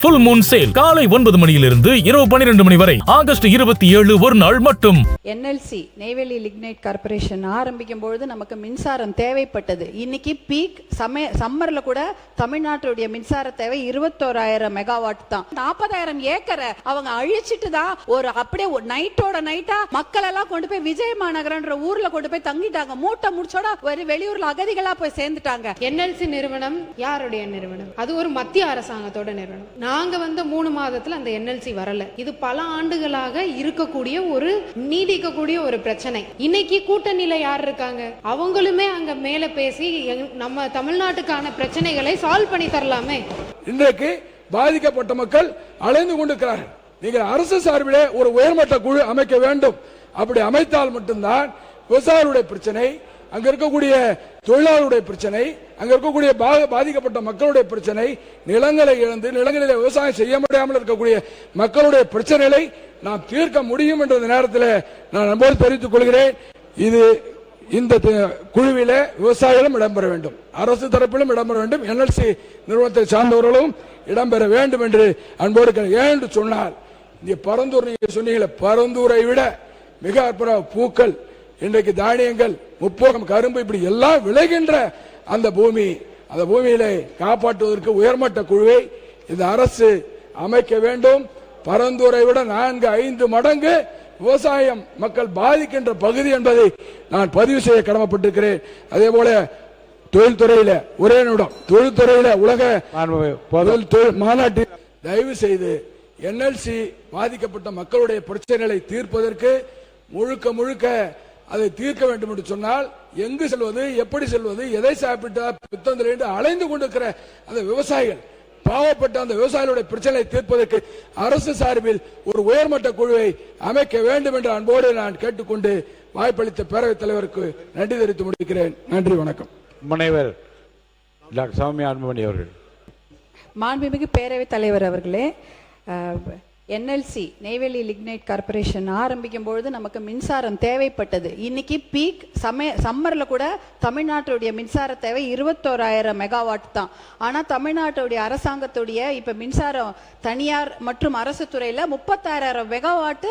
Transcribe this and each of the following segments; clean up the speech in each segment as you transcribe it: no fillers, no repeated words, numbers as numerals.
Full Moon sale காலை 9 மணியிலிருந்து இரவு 12 மணி வரை ஆகஸ்ட் 27 ஒரு நாள் மட்டும். என்எல்சி நெய்வேலி லிக்னைட் கார்பரேஷன் ஆரம்பிக்கும் பொழுது நமக்கு மின்சாரம் தேவைப்பட்டது. இன்னைக்கு பீக் சம்மர்ல கூட தமிழ்நாட்டுடைய மின்சார தேவை 21,000 மெகாவாட் தான். 40,000 ஏக்கரை அவங்க அழிச்சிட்டு தான் ஒரு அப்படியே நைட்டோட நைட்டா மக்கள் எல்லாம் கொண்டு போய் விஜய மாநகரன்ற ஊர்ல கொண்டு போய் தங்கிட்டாங்க. மூட்டை முடிச்சோட ஒரு வெளியூர்ல அகதிகளா போய் சேர்ந்துட்டாங்க. என்எல்சி நிறுவனம் யாருடைய நிறுவனம்? அது ஒரு மத்திய அரசாங்கத்தோட நிறுவனம். நாங்க 3 மாதத்துல அந்த என்எல்சி வரல. இது பல ஆண்டுகளாக இருக்கக்கூடிய ஒரு நீடிக்கக்கூடிய ஒரு பிரச்சனை. இன்னைக்கு கூட்டணியில யார் இருக்காங்க? அவங்களுமே அங்க மேல பேசி நம்ம தமிழ்நாட்டுக்கான பிரச்சனைகளை சால்வ் பண்ணி தரலாமே. இன்றைக்கு பாதிக்கப்பட்ட மக்கள் அலைந்து கொண்டிருக்கிறார்கள். நீங்கள் அரசு சார்பிலே ஒரு உயர்மட்ட குழு அமைக்க வேண்டும். அப்படி அமைத்தால் மட்டும்தான் விவசாயிகளுடைய பிரச்சனை, அங்க இருக்கக்கூடிய தொழிலாளருடைய பிரச்சனை, அங்க இருக்கக்கூடிய பாதிக்கப்பட்ட மக்களுடைய பிரச்சனை, நிலங்களை இழந்து நிலங்களில் விவசாயம் செய்ய முடியாமல் இருக்கக்கூடிய மக்களுடைய பிரச்சனைகளை நாம் தீர்க்க முடியும் என்ற நேரத்தில் நான் நம்பர் தெரிவித்துக் கொள்கிறேன். இந்த குழுவில விவசாயிகளும் இடம்பெற வேண்டும், அரசு தரப்பிலும் இடம்பெற வேண்டும், என்எல்சி நிறுவனத்தை சார்ந்தவர்களும் இடம்பெற வேண்டும் என்று அன்போடு. ஏன் சொன்னால் இங்கே பரந்தூர் நீங்க சொன்னீங்களே, பரந்தூரை விட மிக அற்புத பூக்கள், இன்றைக்கு தானியங்கள், முப்போகம், கரும்பு இப்படி எல்லாம் விளைகின்ற அந்த பூமியிலே காப்பாற்றுவதற்கு உயர்மட்ட குழுவை இந்த அரசு அமைக்க வேண்டும். பரந்தூரை விட 4-5 மடங்கு விவசாயம் மக்கள் பாதிக்கின்ற பகுதி என்பதை நான் பதிவு செய்ய கடமைப்பட்டிருக்கிறேன். அதே போல தொழில்துறையில ஒரே நிமிடம், தொழில்துறையில உலக மாநாட்டில் தயவு செய்து என்எல்சி பாதிக்கப்பட்ட மக்களுடைய பிரச்சனைகளை தீர்ப்பதற்கு முழுக்க அதை தீர்க்க வேண்டும் என்று சொன்னால் எங்கு செல்வது, எப்படி செல்வது, எதை சாப்பிட்டால் புத்தந்தில் என்று அலைந்து கொண்டிருக்கிற அந்த விவசாயிகள், பாவப்பட்ட அந்த விவசாயிகளுடைய பிரச்சனை தீர்ப்பதற்கு அரசு சார்பில் ஒரு உயர்மட்ட குழுவை அமைக்க வேண்டும் என்று அன்போடு நான் கேட்டுக்கொண்டு வாய்ப்பளித்த பேரவைத் தலைவருக்கு நன்றி தெரிவித்து முடிக்கிறேன். நன்றி, வணக்கம். முனைவர் டாக்டர் சௌமியா அன்புமணி அவர்கள். மாண்புமிகு பேரவைத் தலைவர் அவர்களே, என்எல்சி நெய்வேலி லிக்னைட் கார்பரேஷன் ஆரம்பிக்கும் பொழுது நமக்கு மின்சாரம் தேவைப்பட்டது. இன்னைக்கு பீக் சம்மர்ல கூட தமிழ்நாட்டுடைய மின்சார தேவை 21,000 மெகாவாட் தான். ஆனா தமிழ்நாட்டுடைய அரசாங்கத்துடைய இப்ப மின்சாரம் தனியார் மற்றும் அரசு துறையில 36,000 மெகாவாட்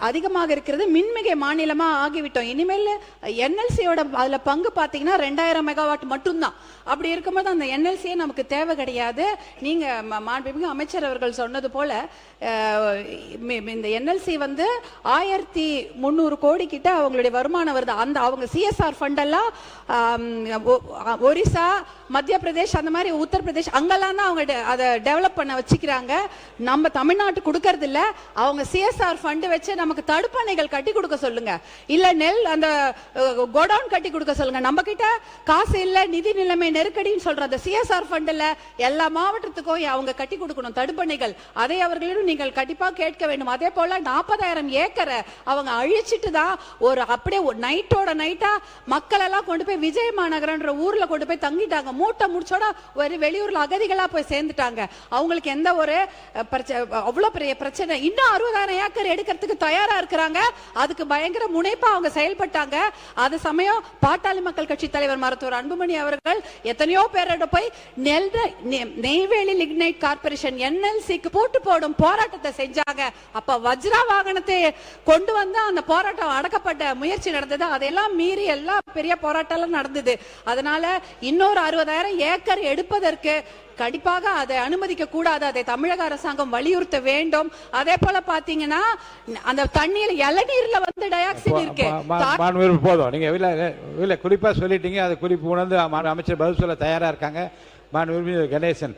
அதிகமாக இருக்கிறது. மின்மிகை மாநிலமா ஆகிவிட்டோம். இனிமேல் என்எல்சியோட அதுல பங்கு பாத்தீங்கன்னா 2,000 மெகாவாட் மட்டும்தான். அப்படி இருக்கும்போது அந்த என்எல்சியே நமக்கு தேவை கிடையாது. நீங்க மாண்புமிகு அமைச்சர் அவர்கள் சொன்னது போல இந்த என்எல்சி 1,300 கோடி கிட்ட அவங்களுடைய வருமானம் வருது. அந்த அவங்க சிஎஸ்ஆர் ஃபண்ட் எல்லாம் ஒரிசா, மத்திய பிரதேஷ், அந்த மாதிரி உத்தரப்பிரதேஷ் அங்கெல்லாம் தான் அவங்க அதை டெவலப் பண்ண வச்சுக்கிறாங்க. நம்ம தமிழ்நாட்டு கொடுக்கறது இல்ல. அவங்க சிஎஸ்ஆர் ஃபண்ட் வச்சு நமக்கு தடுப்பணைகள் கட்டி கொடுக்க சொல்லுங்க, இல்ல நெல் அந்த கோடவுன் கட்டி கொடுக்க சொல்லுங்க. நம்ம கிட்ட காசு இல்ல, நிதி நிலைமை நெருக்கடின்னு சொல்ற அந்த சிஎஸ்ஆர் ஃபண்ட்ல எல்லா மாவட்டத்துக்கும் அவங்க கட்டி கொடுக்கணும் தடுப்பணைகள். அதை அவர்களிடம் நீங்கள் கண்டிப்பா கேட்க வேண்டும். அதே போல 40,000 ஏக்கரை அவங்க அழிச்சிட்டு தான் ஒரு அப்படியே நைட்டோட நைட்டா மக்கள் எல்லாம் கொண்டு போய் விஜய மாநகரன்ற ஊர்ல கொண்டு போய் தங்கிட்டாங்க. மூட்டை முடிச்சோட ஒரு வெளியூர்ல அகதிகளா போய் சேர்ந்துட்டாங்க. அவங்களுக்கு எந்த ஒரு அவ்வளவு பெரிய பிரச்சனை. இன்னும் 60,000 ஏக்கர் எடுக்கிறதுக்கு தயாரா இருக்கிறாங்க. அதுக்கு பயங்கர முனைப்பா அவங்க செயல்பட்டாங்க. அது சமயம் பாட்டாளி மக்கள் கட்சி தலைவர் மருத்துவர் அன்புமணி அவர்கள் எத்தனையோ பேரோட போய் நெய்வேலி லிக்னைட் கார்பரேஷன் என்எல்சிக்கு போடும் போராட்டத்தை செஞ்சாங்க. அப்ப வஜ்ரா வாகனத்தை கொண்டு வந்து அந்த போராட்டம் அடக்கப்பட்ட முயற்சி நடந்தது. அதெல்லாம் மீறி எல்லா பெரிய போராட்டம் நடந்தது. அதனால இன்னொரு 60,000 ஏக்கர் எடுப்பதற்கு கண்டிப்பாக அதை அனுமதிக்க கூடாது. அதை தமிழக அரசாங்கம் வலியுறுத்த வேண்டும். அதே போல பாத்தீங்கன்னா அந்த தண்ணீர் இளநீர்ல டயாக்சின் இருக்கு. போதும், நீங்க குறிப்பா சொல்லிட்டீங்க. அது குறிப்பு உணர்ந்து அமைச்சர் பதில் சொல்ல தயாரா இருக்காங்க. கணேசன்.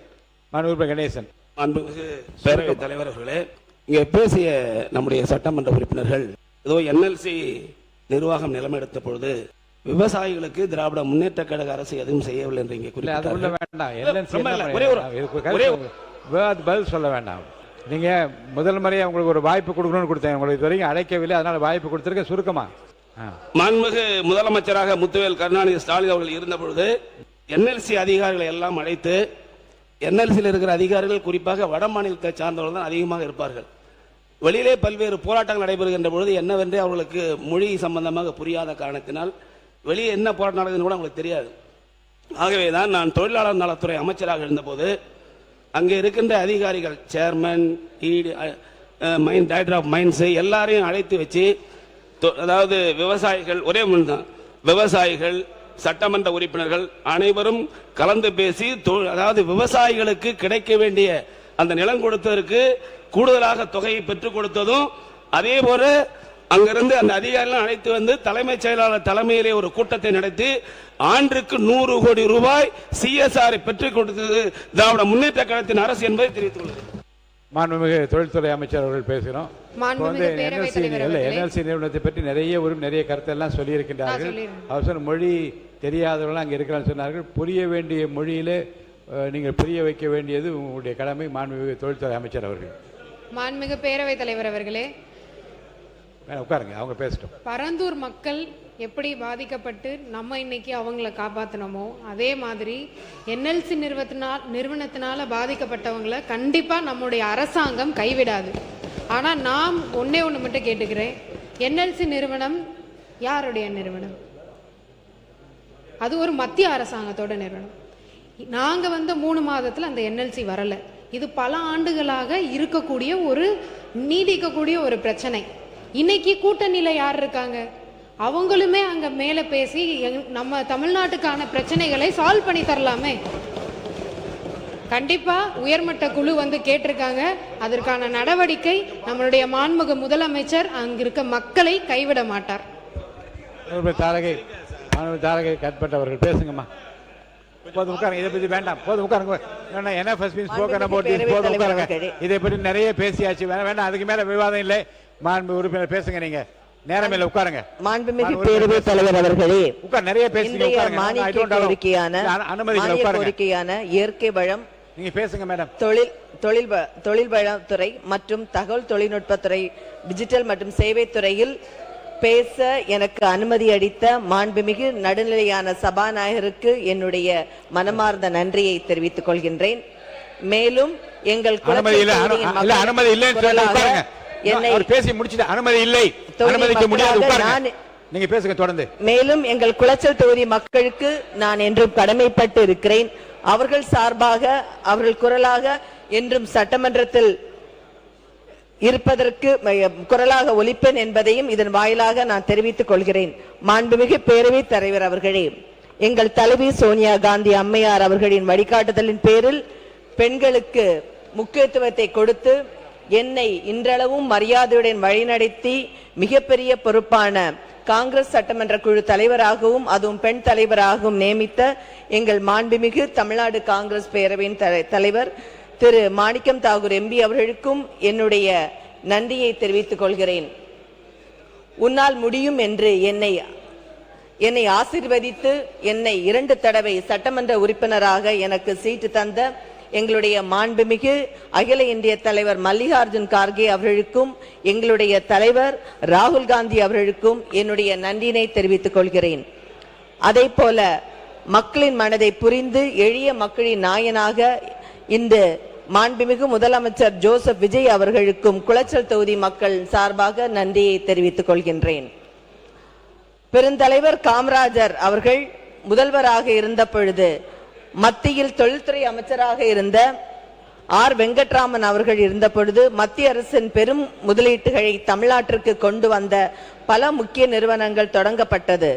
பேரவைத் தலைவர் அவர்களே, இங்கே பேசிய நம்முடைய சட்டமன்ற உறுப்பினர்கள் ஏதோ என்எல்சி நிர்வாகம் நிலைமெடுத்த பொழுது விவசாயிகளுக்கு திராவிட முன்னேற்ற கழக அரசு எதுவும் செய்யவில்லை என்று இங்கே பதில் சொல்ல வேண்டாம். நீங்க முதல் முறையை உங்களுக்கு ஒரு வாய்ப்பு கொடுக்கணும்னு கொடுத்தேன். உங்களுக்கு இது வரைக்கும் அழைக்கவில்லை, அதனால வாய்ப்பு கொடுத்திருக்க. சுருக்கமா, மாண்புமிகு முதலமைச்சராக முத்துவேல் கருணாநிதி ஸ்டாலின் அவர்கள் இருந்த பொழுது என்எல்சி அதிகாரிகளை எல்லாம் அழைத்து, என்எல்சியில் இருக்கிற அதிகாரிகள் குறிப்பாக வட மாநிலத்தை சார்ந்தவர்கள் தான் அதிகமாக இருப்பார்கள். வெளியிலே பல்வேறு போராட்டங்கள் நடைபெறுகின்ற பொழுது என்னவென்றே அவர்களுக்கு மொழி சம்பந்தமாக புரியாத காரணத்தினால் வெளியே என்ன போராட்டம் நடக்குதுன்னு கூட அவங்களுக்கு தெரியாது. ஆகவேதான் நான் தொழிலாளர் நலத்துறை அமைச்சராக இருந்தபோது அங்கே இருக்கின்ற அதிகாரிகள், சேர்மன், டைரக்டர் ஆஃப் மைன்ஸ் எல்லாரையும் அழைத்து வச்சு, அதாவது விவசாயிகள், ஒரே முன் தான் விவசாயிகள், சட்டமன்ற உறுப்பினர்கள் அனைவரும் கலந்து பேசி, அதாவது விவசாயிகளுக்கு கிடைக்க வேண்டிய அந்த நிலம் கொடுத்ததற்கு கூடுதலாக தொகையை பெற்றுக் கொடுத்ததும், அதே போல அங்கிருந்து அந்த அதிகாரிகள் அழைத்து வந்து தலைமைச் செயலாளர் தலைமையிலே ஒரு கூட்டத்தை நடத்தி ஆண்டுக்கு 100 கோடி ரூபாய் CSR பெற்றுக் கொடுத்தது திராவிட முன்னேற்ற கழகத்தின் அரசு என்பதை தெரிவித்துக் கொள்கிறேன். மாண்புமிகு தொழில்துறை அமைச்சர் அவர்கள் பேசுகிறோம். NLC நிறுவனத்தை பற்றி நிறைய கருத்தெல்லாம் சொல்லியிருக்கின்றார்கள். அவர் சொன்ன மொழி தெரியாதவர்கள் அங்கே இருக்கிறார்கள் சொன்னார்கள். புரிய வேண்டிய மொழியிலே நீங்கள் புரிய வைக்க வேண்டியது உங்களுடைய கடமை. மாண்புமிகு தொழில்துறை அமைச்சர் அவர்கள். மாண்புமிகு பேரவைத் தலைவர் அவர்களே, உட்காருங்க, அவங்க பேசட்டும். பரந்தூர் மக்கள் எப்படி பாதிக்கப்பட்டு நம்ம இன்னைக்கு அவங்கள காப்பாற்றினோமோ அதே மாதிரி NLC நிறுவனத்தினால பாதிக்கப்பட்டவங்களை கண்டிப்பா நம்முடைய அரசாங்கம் கைவிடாது. ஆனா நாம் ஒன்னே ஒன்று மட்டும் கேட்டுக்கிறேன், NLC நிறுவனம் யாருடைய நிறுவனம்? அது ஒரு மத்திய அரசாங்கத்தோட நிறுவனம். நாங்க 3 மாதத்துல அந்த NLC வரல. இது பல ஆண்டுகளாக இருக்கக்கூடிய நீடிக்கக்கூடிய ஒரு பிரச்சனை. இன்னைக்கு கூட்டணியில யார் இருக்காங்க? அவங்களுமே அங்க மேல பேசி நம்ம தமிழ்நாட்டுக்கான பிரச்சனைகளை சால்வ் பண்ணி தரலாமே. கண்டிப்பா உயர்மட்ட குழு கேட்டிருக்காங்க. அதற்கான நடவடிக்கை நம்மளுடைய மாண்புமிகு முதலமைச்சர் அங்க இருக்க மக்களை கைவிட மாட்டார். தாரகை கட்பட்டவர்கள் பேசுங்கம்மா. போதும் உட்காருங்க, இதை பத்தி வேண்டாம். போதும் உட்காருங்க. இதை பற்றி நிறைய பேசியாச்சு. வேண்டாம், அதுக்கு மேல விவாதம் இல்லை. மாண்பு உறுப்பினர் பேசுங்க. நீங்க நேரம் இல்லை, உட்காருங்க. மாண்புமிகு பேரவைத் தலைவர் அவர்களே, நிறைய பேசுங்க. கோரிக்கையான இயற்கை வளம், நீங்க பேசுங்க மேடம். தொழில் வளத்துறை மற்றும் தகவல் தொழில்நுட்பத்துறை, டிஜிட்டல் மற்றும் சேவை துறையில் பேச எனக்கு அனுமதி அளித்த மாண்புமிகு நடுநிலையான சபாநாயகருக்கு என்னுடைய மனமார்ந்த நன்றியை தெரிவித்துக் கொள்கின்றேன். மேலும் எங்கள் மேலும் எங்கள் குளச்சல் தொகுதி மக்களுக்கு நான் என்றும் கடமைப்பட்டு இருக்கிறேன். அவர்கள் சார்பாக, அவர்கள் குரலாக என்றும் சட்டமன்றத்தில் இருப்பதற்கு குரலாக ஒலிப்பேன் என்பதையும் இதன் வாயிலாக நான் தெரிவித்துக் கொள்கிறேன். மாண்புமிகு பேரவைத் தலைவர் அவர்களே, எங்கள் தலைவி சோனியா காந்தி அம்மையார் அவர்களின் வழிகாட்டுதலின் பேரில் பெண்களுக்கு முக்கியத்துவத்தை கொடுத்து என்னை இன்றளவும் மரியாதையுடன் வழிநடத்தி மிகப்பெரிய பொறுப்பான காங்கிரஸ் சட்டமன்ற குழு தலைவராகவும் அதுவும் பெண் தலைவராகவும் நியமித்த எங்கள் மாண்புமிகு தமிழ்நாடு காங்கிரஸ் பேரவையின் தலைவர் திரு மாணிக்கம் தாகூர் MP அவர்களுக்கும் என்னுடைய நன்றியை தெரிவித்துக் கொள்கிறேன். உன்னால் முடியும் என்று என்னை ஆசீர்வதித்து என்னை 2 தடவை சட்டமன்ற உறுப்பினராக எனக்கு சீட்டு தந்த எங்களுடைய மாண்புமிகு அகில இந்திய தலைவர் மல்லிகார்ஜுன் கார்கே அவர்களுக்கும் எங்களுடைய தலைவர் ராகுல் காந்தி அவர்களுக்கும் என்னுடைய நன்றியினை தெரிவித்துக் கொள்கிறேன். அதே போல மக்களின் மனதை புரிந்து எளிய மக்களின் நாயனாக இந்த மாண்புமிகு முதலமைச்சர் ஜோசப் விஜய் அவர்களுக்கும் குளச்சல் தொகுதி மக்கள் சார்பாக நன்றியை தெரிவித்துக் கொள்கின்றேன். பெருந்தலைவர் காமராஜர் அவர்கள் முதல்வராக இருந்த பொழுது மத்தியில் தொழில்துறை அமைச்சராக இருந்த R. வெங்கட்ராமன் அவர்கள் இருந்த பொழுது மத்திய அரசின் பெரும் முதலீட்டுகளை தமிழ்நாட்டிற்கு கொண்டு வந்த பல முக்கிய நிறுவனங்கள் தொடங்கப்பட்டது.